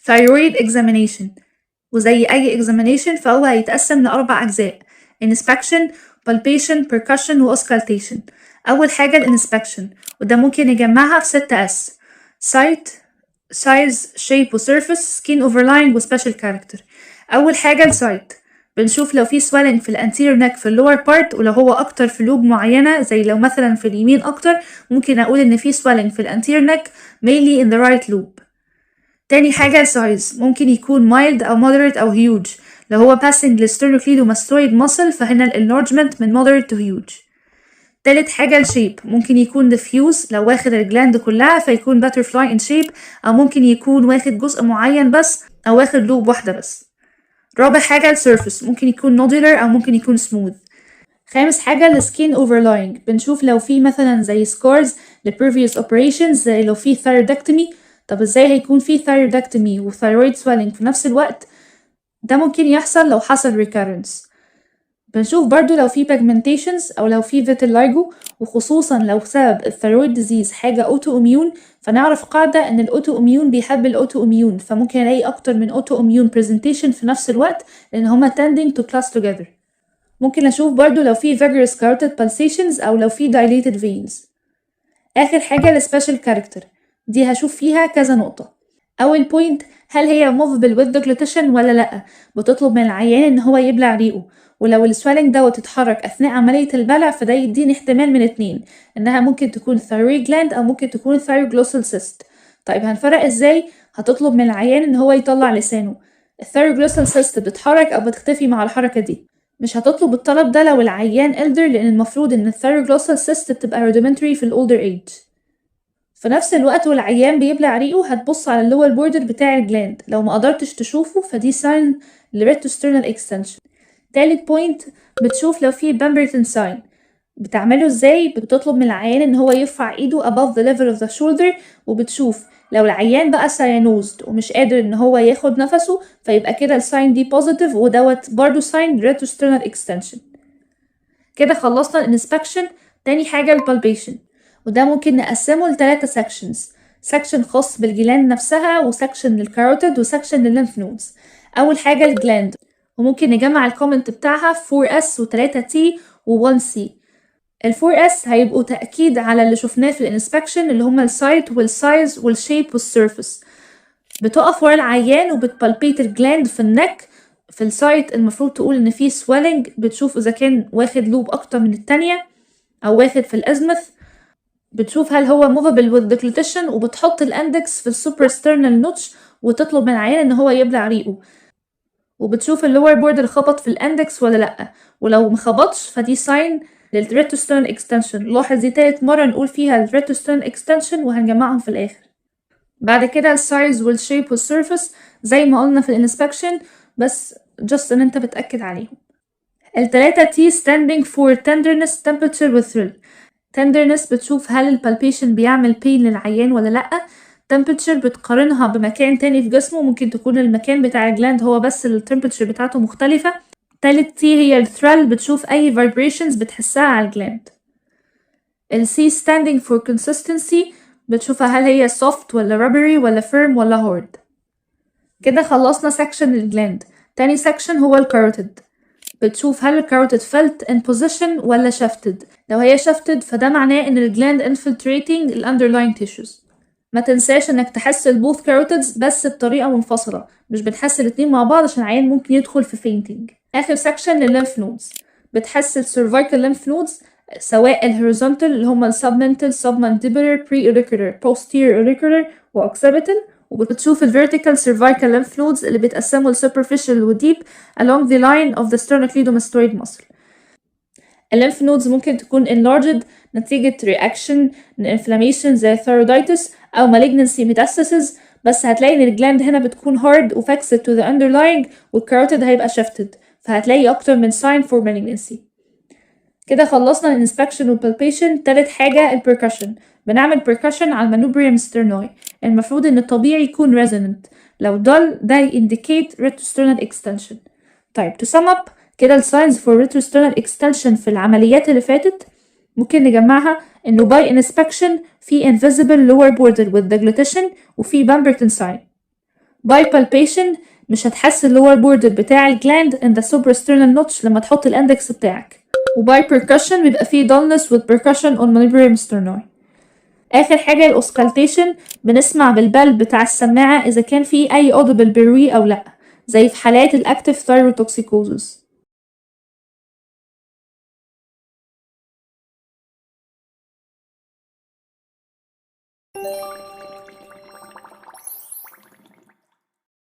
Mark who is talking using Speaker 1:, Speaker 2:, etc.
Speaker 1: thyroid examination، وزي أي examination فهو هيتقسم ل4 أجزاء: inspection، palpation، percussion و auscultation. أول حاجة الانسبكشن، وده ممكن نجمعها في 6 S: sight، size، shape و surface، skin overlying و special character. أول حاجة الsight، بنشوف لو في swelling في الانتيريور neck في اللور بارت، ولو هو أكتر في لوب معينة زي لو مثلا في اليمين أكتر ممكن أقول إن في swelling في الانتيريور neck mainly in the right lobe. تاني حاجة size، ممكن يكون mild أو moderate أو huge. لو هو passing للsternocleidomastoid muscle فهنا enlargement من moderate to huge. تالت حاجة shape، ممكن يكون diffuse لو واخد الجلاند كلها فيكون butterfly in shape، أو ممكن يكون واخد جزء معين بس أو واخد لوب واحدة بس. رابع حاجة surface، ممكن يكون nodular أو ممكن يكون smooth. خامس حاجة skin overlying، بنشوف لو في مثلا زي scars ل previous operations زي لو في thyroidectomy. طب ازاي هيكون في thyroidectomy و thyroid swelling في نفس الوقت؟ ده ممكن يحصل لو حصل recurrence. بنشوف برضو لو في pigmentations أو لو في vitiligo، وخصوصا لو سبب الثيرويد disease حاجة autoimmune، فنعرف قاعدة إن الautoimmune بيحب الautoimmune، فممكن ألاقي أكتر من autoimmune presentation في نفس الوقت لأن هما tending to class together. ممكن أشوف برضو لو في vigorous carotid pulsations أو لو في dilated veins. آخر حاجة special character، دي هشوف فيها كذا نقطة. أول point، هل هي movable with deglutition ولا لأ؟ بتطلب من العيان إن هو يبلع ريقه، ولو السويلنج دوت اتحرك أثناء عملية البلع فده يديني احتمال من 2، إنها ممكن تكون thyroid gland أو ممكن تكون thyroglossal cyst. طيب هنفرق ازاي؟ هتطلب من العيان إن هو يطلع لسانه. الثyroglossal cyst بتتحرك أو بتختفي مع الحركة دي. مش هتطلب الطلب ده لو العيان elder، لأن المفروض إن الثyroglossal cyst بتبقى rudimentary في الolder age. في نفس الوقت والعيان بيبلع ريقه هتبص على اللور بوردر بتاع الجلاند، لو ما قدرتش تشوفه فدي ساين لريتروسترنال اكستنشن. تالت بوينت، بتشوف لو في بامبرتون ساين. بتعمله ازاي؟ بتطلب من العيان ان هو يرفع ايده above the level of the shoulder، وبتشوف لو العيان بقى ساينوزد ومش قادر ان هو ياخد نفسه فيبقى كده الساين دي بوزيتيف، ودوت برضو ساين ريتروسترنال اكستنشن. كده خلصنا الانسبكشن. تاني حاجة البالبيشن، وده ممكن نقسمه ل3 sections: section خاص بالجلاند نفسها، وسكشن للكاروتيد، وسكشن للليمف نودز. أول حاجة الجلاند، وممكن نجمع الكومنت بتاعها 4S و 3T و 1C. ال 4S هيبقوا تأكيد على اللي شفناه في الانسبكشن اللي هما السايت والسايز والشيب والسيرفس. بتقف ورا العيان وبتبالبيت الجلاند في النك. في السايت المفروض تقول ان في swelling، بتشوف اذا كان واخد لوب اكتر من التانية او واخد في الازمث. بتشوف هل هو movable with deglutition، وبتحط الاندكس في السوبرسترنال نوتش وتطلب من العيان ان هو يبلع ريقه، وبتشوف اللور بوردر خبط في الاندكس ولا لا، ولو مخبطش فدي ساين للريتروسترنال اكستنشن. لاحظ دي تالت مرة نقول فيها الريتروسترنال اكستنشن وهنجمعهم في الاخر. بعد كده السايز والشيب والسيرفس زي ما قلنا في الانسبكشن، بس just ان انت بتأكد عليهم. ال3 T standing for tenderness، temperature و thrill. tenderness بتشوف هل البالبيشن بيعمل pain للعيان ولا لأ. temperature بتقارنها بمكان تاني في جسمه، ممكن تكون المكان بتاع الجلاند هو بس التمبرتشر بتاعته مختلفة. تالت T هي الثريل، بتشوف أي vibrations بتحسها على الجلاند. ال C standing for consistency، بتشوفها هل هي soft ولا rubbery ولا firm ولا hard. كده خلصنا سكشن الجلاند. تاني سكشن هو الكاروتيد، بتشوف هل الكاروتيد felt in position ولا shifted. لو هي shifted فده معناه ان الجلاند infiltrating ال underlying tissues. ما تنساش انك تحس البوث كاروتيدز بس بطريقة منفصلة، مش بتحس الاتنين مع بعض عشان العيان ممكن يدخل في fainting. اخر سكشن للليمف نودز، بتحس السيرفايكال lymph nodes سواء الهوريزونتال اللي هما السبمنتال، submandibular، pre-auricular، posterior auricular و occipital، وبتشوف الvertical cervical lymph nodes اللي بيتقسموا ل superficial و deep along the line of the sternocleidomastoid muscle. الليمف نودز ممكن تكون enlarged نتيجة reaction inflammation زي thyroiditis أو malignancy metastasis، بس هتلاقي إن الجلاند هنا بتكون hard و fixed to the underlying، والكاروتيد هيبقى shifted، فهتلاقي أكتر من sign for malignancy. كده خلصنا الانسبكشن والبالبيشن. تالت حاجة البركشن، بنعمل percussion على المانوبريوم سترنوي. المفروض ان الطبيعي يكون resonant، لو dull ده indicate retrosternal extension. طيب to sum up كده ال signs for retrosternal extension في العمليات اللي فاتت: ممكن نجمعها إنه by inspection في invisible lower border with deglutition وفي Bamberton sign. by palpation مش هتحس ال lower border بتاع الجلاند in the suprasternal notch لما تحط الاندكس بتاعك. وby percussion بيبقى فيه dullness with percussion on manubrium sterni. آخر حاجة الأوسكالتيشن، بنسمع بالبلب بتاع السماعة إذا كان في أي audible بيروي أو لأ، زي في حالات الأكتيف ثايروتوكسيكوزس.